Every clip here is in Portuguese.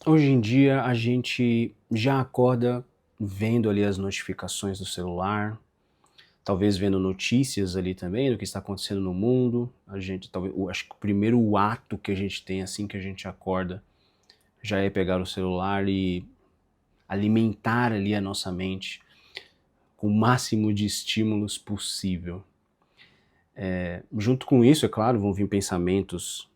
Hoje em dia a gente já acorda vendo ali as notificações do celular, talvez vendo notícias ali também do que está acontecendo no mundo. A gente talvez, acho que o primeiro ato que a gente tem assim que a gente acorda já é pegar o celular e alimentar ali a nossa mente com o máximo de estímulos possível. Junto com isso, é claro, vão vir pensamentos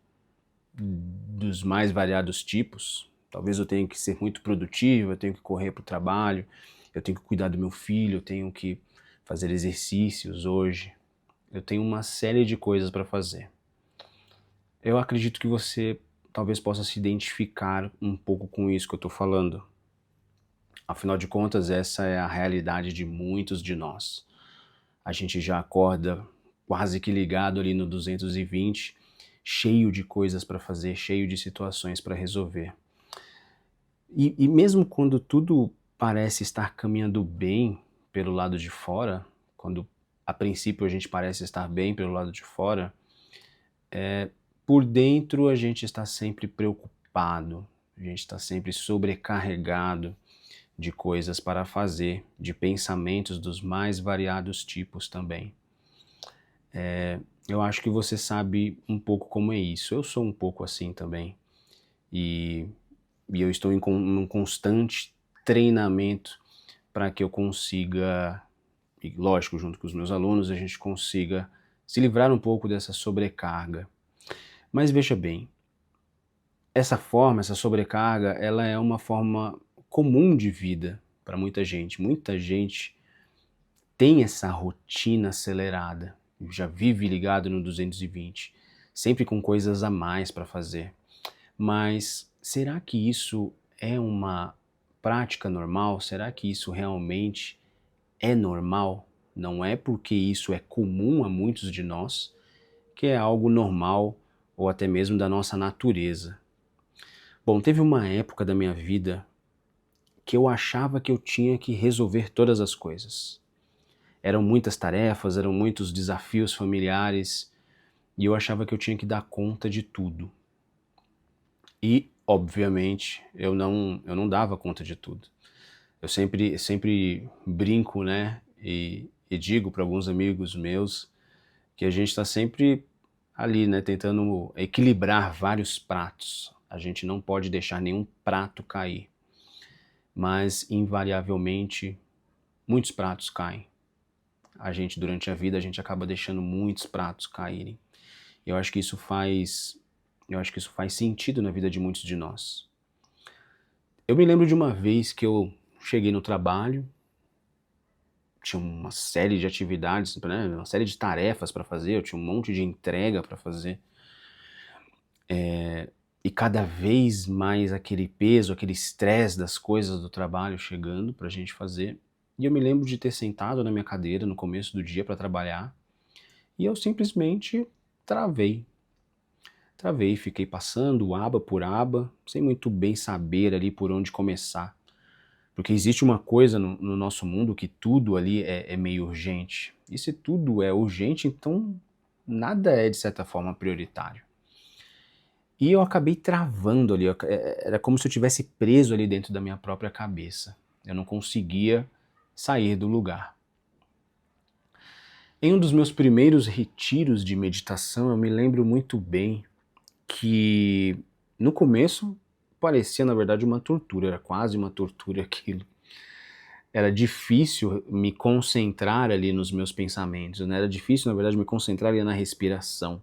dos mais variados tipos. Talvez eu tenha que ser muito produtivo, eu tenho que correr para o trabalho, eu tenho que cuidar do meu filho, eu tenho que fazer exercícios hoje. Eu tenho uma série de coisas para fazer. Eu acredito que você talvez possa se identificar um pouco com isso que eu estou falando. Afinal de contas, essa é a realidade de muitos de nós. A gente já acorda quase que ligado ali no 220, cheio de coisas para fazer, cheio de situações para resolver. E mesmo quando tudo parece estar caminhando bem pelo lado de fora, quando a princípio a gente parece estar bem pelo lado de fora, por dentro a gente está sempre preocupado, a gente está sempre sobrecarregado de coisas para fazer, de pensamentos dos mais variados tipos também. Eu acho que você sabe um pouco como é isso. Eu sou um pouco assim também. E, e eu estou num constante treinamento para que eu consiga, e lógico, junto com os meus alunos, a gente consiga se livrar um pouco dessa sobrecarga. Mas veja bem, essa forma, essa sobrecarga, ela é uma forma comum de vida para muita gente. Muita gente tem essa rotina acelerada, já vive ligado no 220, sempre com coisas a mais para fazer. Mas será que isso é uma prática normal? Será que isso realmente é normal? Não é porque isso é comum a muitos de nós que é algo normal ou até mesmo da nossa natureza. Bom, teve uma época da minha vida que eu achava que eu tinha que resolver todas as coisas. Eram muitas tarefas, eram muitos desafios familiares e eu achava que eu tinha que dar conta de tudo. E, obviamente, eu não dava conta de tudo. Eu sempre brinco, né, e digo para alguns amigos meus que a gente está sempre ali, né, tentando equilibrar vários pratos. A gente não pode deixar nenhum prato cair, mas invariavelmente muitos pratos caem. A gente, durante a vida, a gente acaba deixando muitos pratos caírem. Eu acho que isso faz, eu acho que isso faz sentido na vida de muitos de nós. Eu me lembro de uma vez que eu cheguei no trabalho, tinha uma série de atividades, né, uma série de tarefas para fazer, eu tinha um monte de entrega para fazer, e cada vez mais aquele peso, aquele estresse das coisas do trabalho chegando para a gente fazer. E eu me lembro de ter sentado na minha cadeira no começo do dia para trabalhar, e eu simplesmente travei. Travei, fiquei passando aba por aba, sem muito bem saber ali por onde começar. Porque existe uma coisa no nosso mundo que tudo ali é meio urgente. E se tudo é urgente, então nada é de certa forma prioritário. E eu acabei travando ali, era como se eu tivesse preso ali dentro da minha própria cabeça. Eu não conseguia sair do lugar. Em um dos meus primeiros retiros de meditação, eu me lembro muito bem que no começo parecia na verdade uma tortura, era quase uma tortura aquilo. Era difícil me concentrar ali nos meus pensamentos, né, era difícil na verdade me concentrar ali na respiração.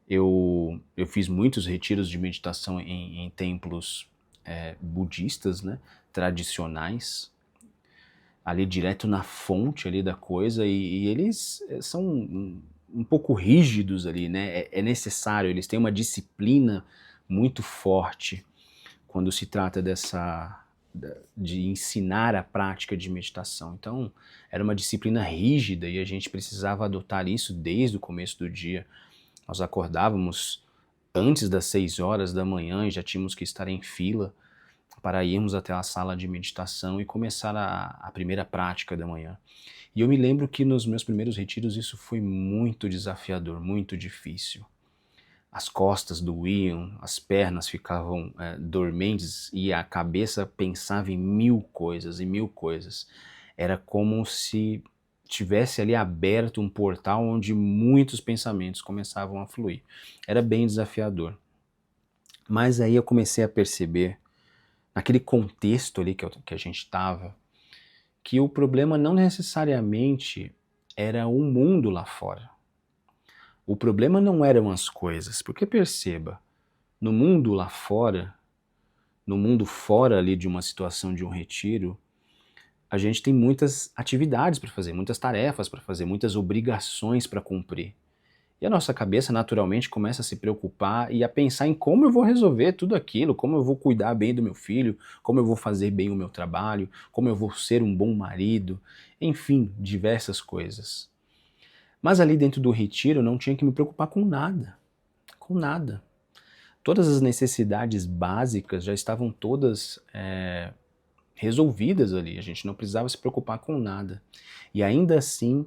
Eu fiz muitos retiros de meditação em templos budistas, né, tradicionais, ali direto na fonte ali da coisa, e eles são um pouco rígidos ali, né, é necessário, eles têm uma disciplina muito forte quando se trata de ensinar a prática de meditação. Então, era uma disciplina rígida e a gente precisava adotar isso desde o começo do dia. Nós acordávamos antes das 6 horas da manhã e já tínhamos que estar em fila para irmos até a sala de meditação e começar a primeira prática da manhã. E eu me lembro que nos meus primeiros retiros isso foi muito desafiador, muito difícil. as costas doíam, as pernas ficavam dormentes e a cabeça pensava em mil coisas, em mil coisas. Era como se tivesse ali aberto um portal onde muitos pensamentos começavam a fluir. Era bem desafiador. Mas aí eu comecei a perceber, naquele contexto ali que a gente estava, que o problema não necessariamente era o mundo lá fora. O problema não eram as coisas, porque perceba, no mundo lá fora, no mundo fora ali de uma situação de um retiro, a gente tem muitas atividades para fazer, muitas tarefas para fazer, muitas obrigações para cumprir. E a nossa cabeça naturalmente começa a se preocupar e a pensar em como eu vou resolver tudo aquilo, como eu vou cuidar bem do meu filho, como eu vou fazer bem o meu trabalho, como eu vou ser um bom marido, enfim, diversas coisas. Mas ali dentro do retiro eu não tinha que me preocupar com nada, com nada. Todas as necessidades básicas já estavam todas resolvidas ali, a gente não precisava se preocupar com nada. E ainda assim,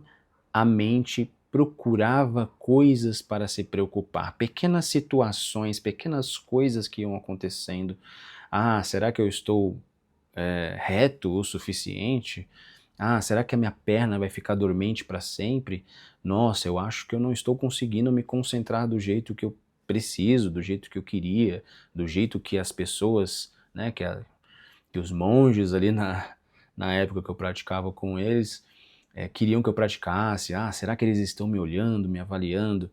a mente procurava coisas para se preocupar, pequenas situações, pequenas coisas que iam acontecendo. Ah, será que eu estou reto o suficiente? Ah, será que a minha perna vai ficar dormente para sempre? Nossa, eu acho que eu não estou conseguindo me concentrar do jeito que eu preciso, do jeito que eu queria, do jeito que as pessoas, né, que os monges ali na época que eu praticava com eles, queriam que eu praticasse. Ah, será que eles estão me olhando, me avaliando?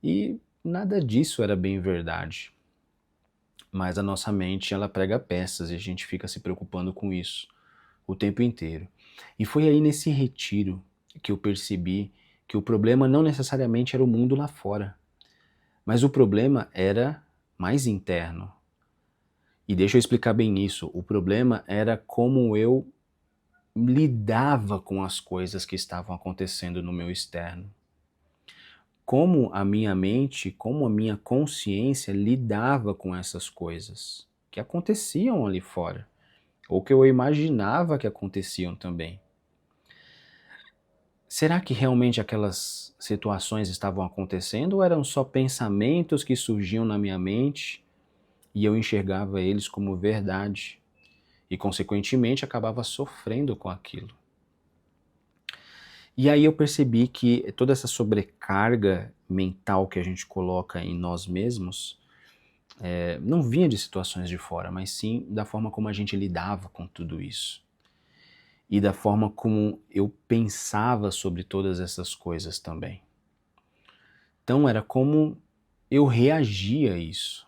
E nada disso era bem verdade. Mas a nossa mente, ela prega peças e a gente fica se preocupando com isso o tempo inteiro. E foi aí nesse retiro que eu percebi que o problema não necessariamente era o mundo lá fora, mas o problema era mais interno. E deixa eu explicar bem isso. O problema era como eu lidava com as coisas que estavam acontecendo no meu externo. Como a minha mente, como a minha consciência lidava com essas coisas que aconteciam ali fora, ou que eu imaginava que aconteciam também. Será que realmente aquelas situações estavam acontecendo ou eram só pensamentos que surgiam na minha mente e eu enxergava eles como verdade e, consequentemente, acabava sofrendo com aquilo? E aí eu percebi que toda essa sobrecarga mental que a gente coloca em nós mesmos não vinha de situações de fora, mas sim da forma como a gente lidava com tudo isso. E da forma como eu pensava sobre todas essas coisas também. Então era como eu reagia a isso,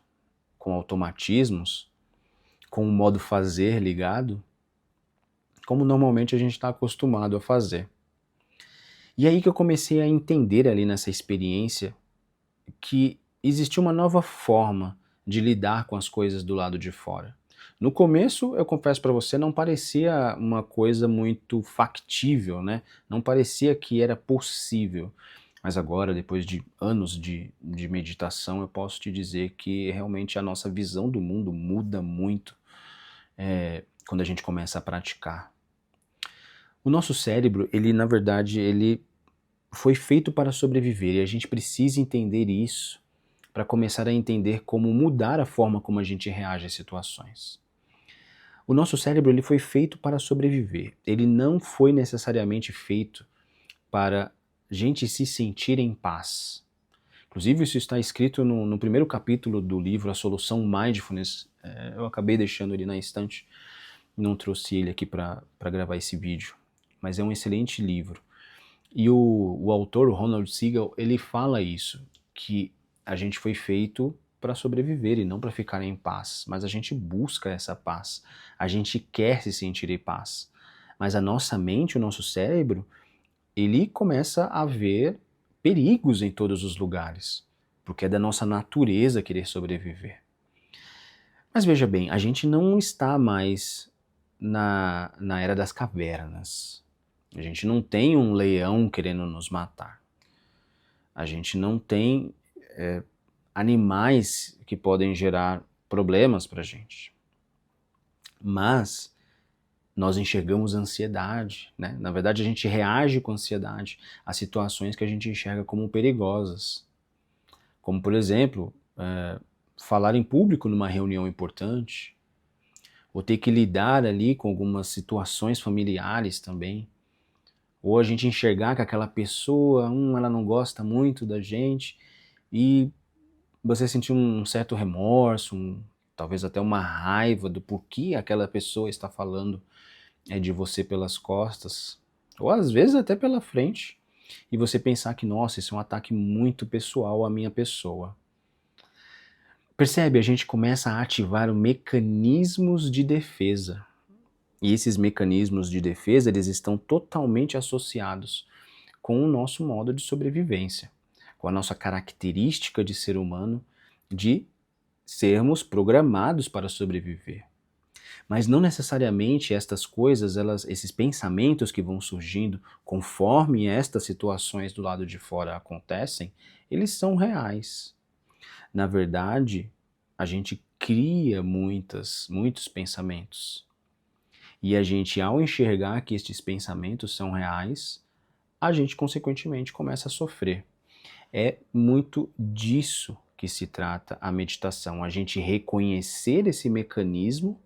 com automatismos, com o modo fazer ligado, como normalmente a gente está acostumado a fazer. E aí que eu comecei a entender ali nessa experiência que existia uma nova forma de lidar com as coisas do lado de fora. No começo, eu confesso para você, não parecia uma coisa muito factível, né? Não parecia que era possível. Mas agora, depois de anos de meditação, eu posso te dizer que realmente a nossa visão do mundo muda muito quando a gente começa a praticar. O nosso cérebro, ele na verdade, ele foi feito para sobreviver e a gente precisa entender isso para começar a entender como mudar a forma como a gente reage às situações. O nosso cérebro ele foi feito para sobreviver. Ele não foi necessariamente feito para a gente se sentir em paz. Inclusive, isso está escrito no primeiro capítulo do livro A Solução Mindfulness. Eu acabei deixando ele na estante, não trouxe ele aqui para gravar esse vídeo, mas é um excelente livro. E o autor, o Ronald Siegel, ele fala isso, que a gente foi feito para sobreviver e não para ficar em paz, mas a gente busca essa paz, a gente quer se sentir em paz. Mas a nossa mente, o nosso cérebro, ele começa a ver perigos em todos os lugares, porque é da nossa natureza querer sobreviver. Mas veja bem, a gente não está mais na era das cavernas. A gente não tem um leão querendo nos matar. A gente não tem animais que podem gerar problemas para a gente. Mas nós enxergamos ansiedade, né? Na verdade, a gente reage com ansiedade a situações que a gente enxerga como perigosas. como por exemplo, falar em público numa reunião importante, ou ter que lidar ali com algumas situações familiares também, ou a gente enxergar que aquela pessoa, ela não gosta muito da gente, e você sentir um certo remorso, talvez até uma raiva do porquê aquela pessoa está falando de você pelas costas, ou às vezes até pela frente, e você pensar que, nossa, isso é um ataque muito pessoal à minha pessoa. Percebe? A gente começa a ativar mecanismos de defesa. E esses mecanismos de defesa, eles estão totalmente associados com o nosso modo de sobrevivência, com a nossa característica de ser humano de sermos programados para sobreviver. Mas não necessariamente estas coisas, esses pensamentos que vão surgindo conforme estas situações do lado de fora acontecem, eles são reais. Na verdade, a gente cria muitos pensamentos. E a gente, ao enxergar que estes pensamentos são reais, a gente consequentemente começa a sofrer. É muito disso que se trata a meditação, a gente reconhecer esse mecanismo.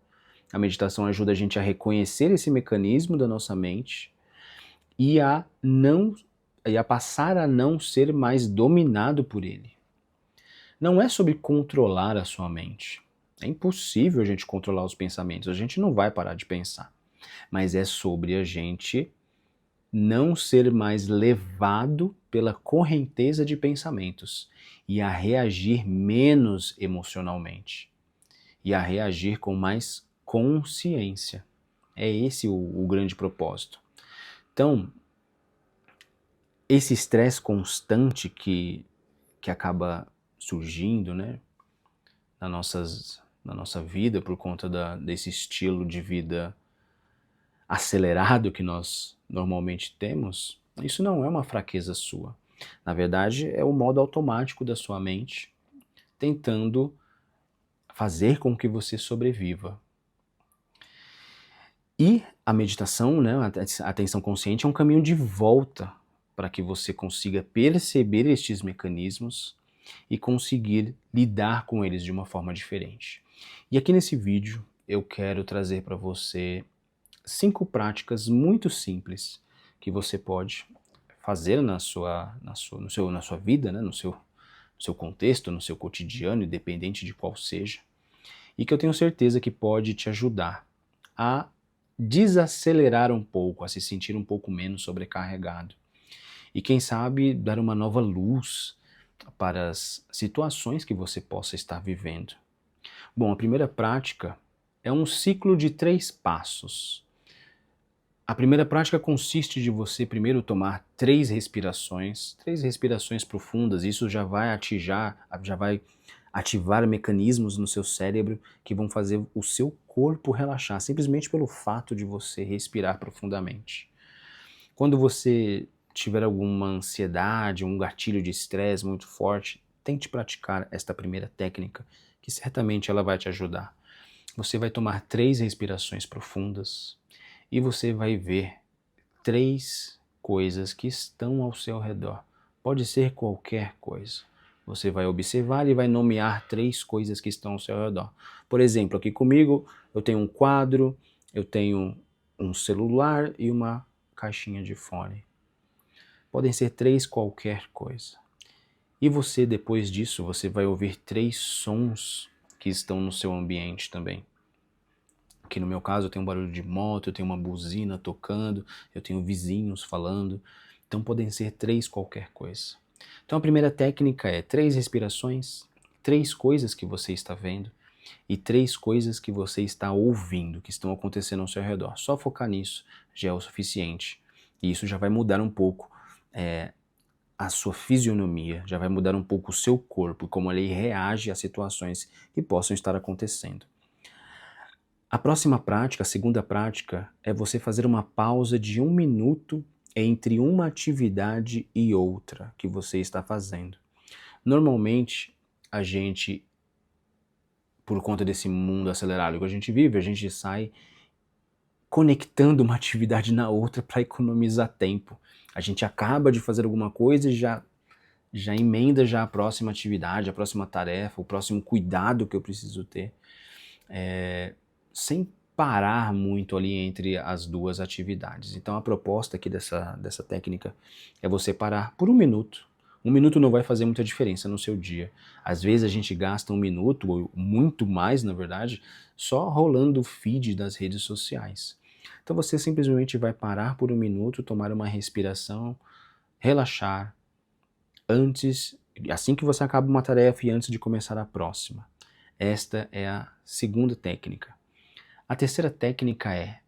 A meditação ajuda a gente a reconhecer esse mecanismo da nossa mente e a passar a não ser mais dominado por ele. Não é sobre controlar a sua mente. É impossível a gente controlar os pensamentos, a gente não vai parar de pensar. Mas é sobre a gente não ser mais levado pela correnteza de pensamentos e a reagir menos emocionalmente e a reagir com mais consciência. É esse o grande propósito. Então, esse estresse constante que acaba surgindo, né, na nossa vida por conta desse estilo de vida acelerado que nós normalmente temos, isso não é uma fraqueza sua. Na verdade, é o modo automático da sua mente tentando fazer com que você sobreviva. E a meditação, né, a atenção consciente é um caminho de volta para que você consiga perceber estes mecanismos e conseguir lidar com eles de uma forma diferente. E aqui nesse vídeo eu quero trazer para você 5 práticas muito simples que você pode fazer na sua vida, né, no seu contexto, no seu cotidiano, independente de qual seja, e que eu tenho certeza que pode te ajudar a desacelerar um pouco, a se sentir um pouco menos sobrecarregado. E quem sabe dar uma nova luz para as situações que você possa estar vivendo. Bom, a primeira prática é um ciclo de 3 passos. A primeira prática consiste de você primeiro tomar 3 respirações profundas. Isso já vai ativar mecanismos no seu cérebro que vão fazer o seu corpo relaxar, simplesmente pelo fato de você respirar profundamente. Quando você tiver alguma ansiedade, um gatilho de estresse muito forte, tente praticar esta primeira técnica, que certamente ela vai te ajudar. Você vai tomar 3 respirações profundas e você vai ver 3 coisas que estão ao seu redor. Pode ser qualquer coisa. Você vai observar e vai nomear 3 coisas que estão ao seu redor. Por exemplo, aqui comigo eu tenho um quadro, eu tenho um celular e uma caixinha de fone. Podem ser 3 qualquer coisa. E você, depois disso, você vai ouvir 3 sons que estão no seu ambiente também. Aqui no meu caso eu tenho um barulho de moto, eu tenho uma buzina tocando, eu tenho vizinhos falando. Então podem ser 3 qualquer coisa. Então a primeira técnica é 3 respirações, 3 coisas que você está vendo e 3 coisas que você está ouvindo, que estão acontecendo ao seu redor. Só focar nisso já é o suficiente. E isso já vai mudar um pouco a sua fisionomia, já vai mudar um pouco o seu corpo, como ele reage a situações que possam estar acontecendo. A próxima prática, a segunda prática, é você fazer uma pausa de 1 minuto entre uma atividade e outra que você está fazendo. Normalmente, a gente, por conta desse mundo acelerado que a gente vive, a gente sai conectando uma atividade na outra para economizar tempo. A gente acaba de fazer alguma coisa e já já emenda já a próxima atividade, a próxima tarefa, o próximo cuidado que eu preciso ter, sem parar muito ali entre as duas atividades. Então a proposta aqui dessa técnica é você parar por 1 minuto. 1 minuto não vai fazer muita diferença no seu dia. Às vezes a gente gasta 1 minuto, ou muito mais na verdade, só rolando o feed das redes sociais. Então você simplesmente vai parar por 1 minuto, tomar uma respiração, relaxar, assim que você acaba uma tarefa e antes de começar a próxima. Esta é a segunda técnica. A terceira técnica é,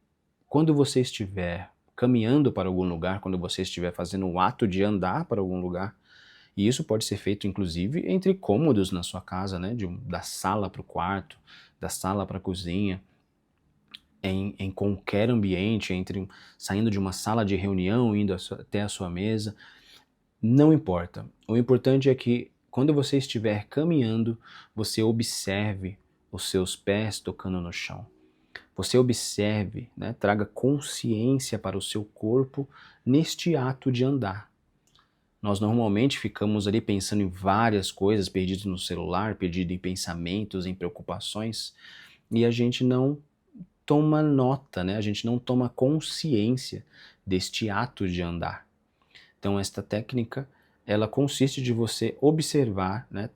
quando você estiver caminhando para algum lugar, quando você estiver fazendo o ato de andar para algum lugar, e isso pode ser feito inclusive entre cômodos na sua casa, né? Da sala para o quarto, da sala para a cozinha, em qualquer ambiente, saindo de uma sala de reunião, indo até a sua mesa, não importa. O importante é que quando você estiver caminhando, você observe os seus pés tocando no chão. Você observe, né, traga consciência para o seu corpo neste ato de andar. Nós normalmente ficamos ali pensando em várias coisas, perdidos no celular, perdido em pensamentos, em preocupações, e a gente não toma nota, né? A gente não toma consciência deste ato de andar. Então esta técnica, ela consiste de você observar, né,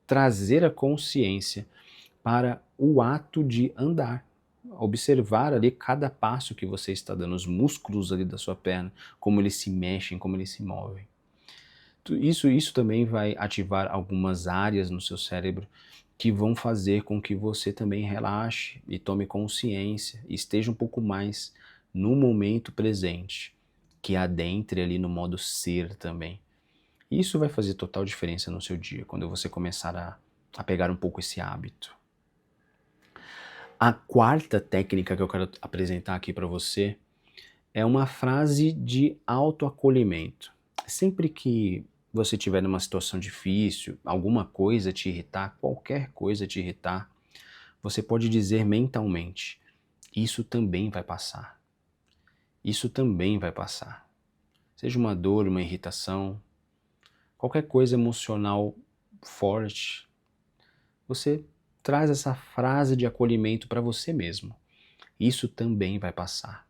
trazer a consciência para o ato de andar. Observar ali cada passo que você está dando, os músculos ali da sua perna, como eles se mexem, como eles se movem. Isso também vai ativar algumas áreas no seu cérebro que vão fazer com que você também relaxe e tome consciência e esteja um pouco mais no momento presente, que adentre ali no modo ser também. Isso vai fazer total diferença no seu dia, quando você começar a pegar um pouco esse hábito. A quarta técnica que eu quero apresentar aqui para você é uma frase de autoacolhimento. Sempre que você estiver numa situação difícil, alguma coisa te irritar, qualquer coisa te irritar, você pode dizer mentalmente: isso também vai passar. Isso também vai passar. Seja uma dor, uma irritação, qualquer coisa emocional forte, você traz essa frase de acolhimento para você mesmo. Isso também vai passar.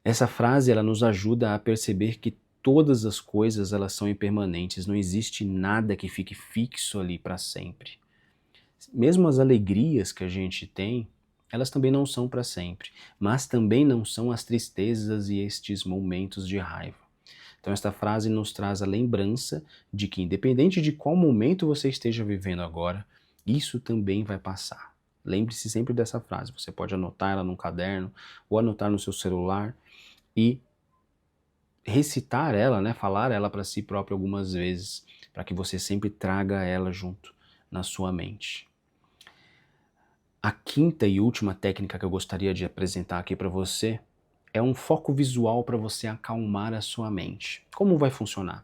Essa frase ela nos ajuda a perceber que todas as coisas elas são impermanentes, não existe nada que fique fixo ali para sempre. Mesmo as alegrias que a gente tem, elas também não são para sempre, mas também não são as tristezas e estes momentos de raiva. Então esta frase nos traz a lembrança de que independente de qual momento você esteja vivendo agora, isso também vai passar. Lembre-se sempre dessa frase, você pode anotar ela num caderno ou anotar no seu celular e recitar ela, né, falar ela para si próprio algumas vezes, para que você sempre traga ela junto na sua mente. A quinta e última técnica que eu gostaria de apresentar aqui para você é um foco visual para você acalmar a sua mente. Como vai funcionar?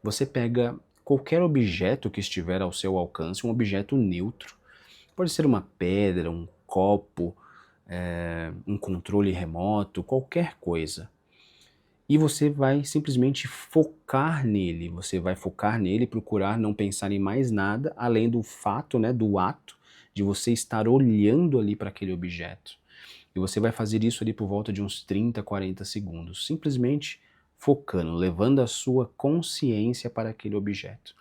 Você pega qualquer objeto que estiver ao seu alcance, um objeto neutro, pode ser uma pedra, um copo, um controle remoto, qualquer coisa. E você vai simplesmente focar nele, e procurar não pensar em mais nada, além do fato, né, do ato de você estar olhando ali para aquele objeto. E você vai fazer isso ali por volta de uns 30, 40 segundos, simplesmente focando, levando a sua consciência para aquele objeto.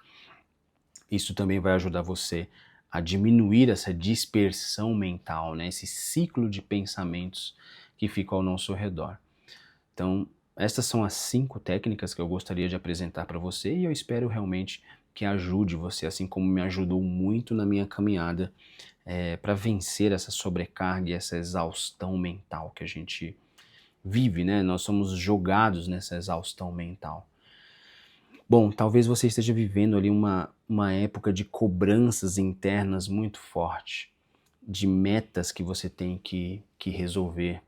Isso também vai ajudar você a diminuir essa dispersão mental, né, esse ciclo de pensamentos que fica ao nosso redor. Então, essas são as 5 técnicas que eu gostaria de apresentar para você e eu espero realmente que ajude você, assim como me ajudou muito na minha caminhada para vencer essa sobrecarga e essa exaustão mental que a gente vive, né? Nós somos jogados nessa exaustão mental. Bom, talvez você esteja vivendo ali uma época de cobranças internas muito forte, de metas que você tem que resolver.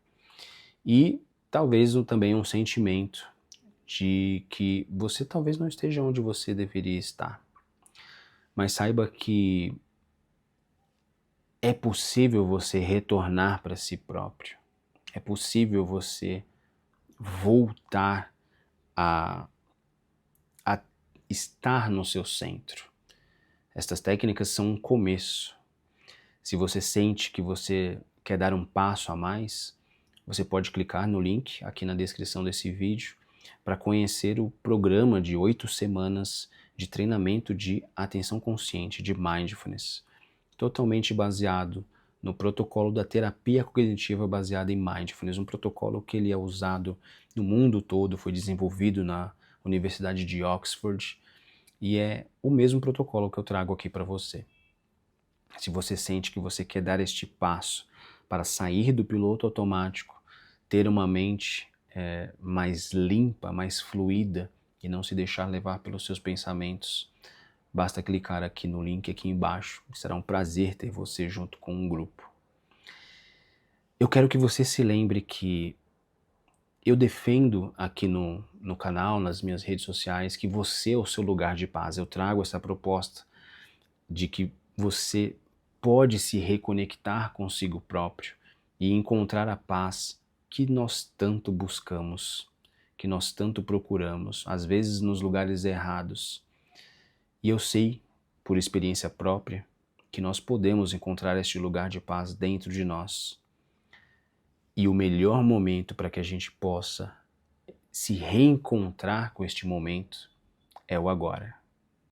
E talvez também um sentimento de que você talvez não esteja onde você deveria estar. Mas saiba que é possível você retornar para si próprio. É possível você voltar a estar no seu centro. Estas técnicas são um começo. Se você sente que você quer dar um passo a mais, você pode clicar no link aqui na descrição desse vídeo para conhecer o programa de 8 semanas de treinamento de atenção consciente, de mindfulness, totalmente baseado no protocolo da terapia cognitiva baseada em mindfulness, um protocolo que ele é usado no mundo todo, foi desenvolvido na Universidade de Oxford e é o mesmo protocolo que eu trago aqui para você. Se você sente que você quer dar este passo para sair do piloto automático, ter uma mente mais limpa, mais fluida e não se deixar levar pelos seus pensamentos, basta clicar aqui no link aqui embaixo. Será um prazer ter você junto com um grupo. Eu quero que você se lembre que eu defendo aqui no canal, nas minhas redes sociais, que você é o seu lugar de paz. Eu trago essa proposta de que você pode se reconectar consigo próprio e encontrar a paz que nós tanto buscamos, que nós tanto procuramos, às vezes nos lugares errados. E eu sei, por experiência própria, que nós podemos encontrar este lugar de paz dentro de nós. E o melhor momento para que a gente possa se reencontrar com este momento é o agora.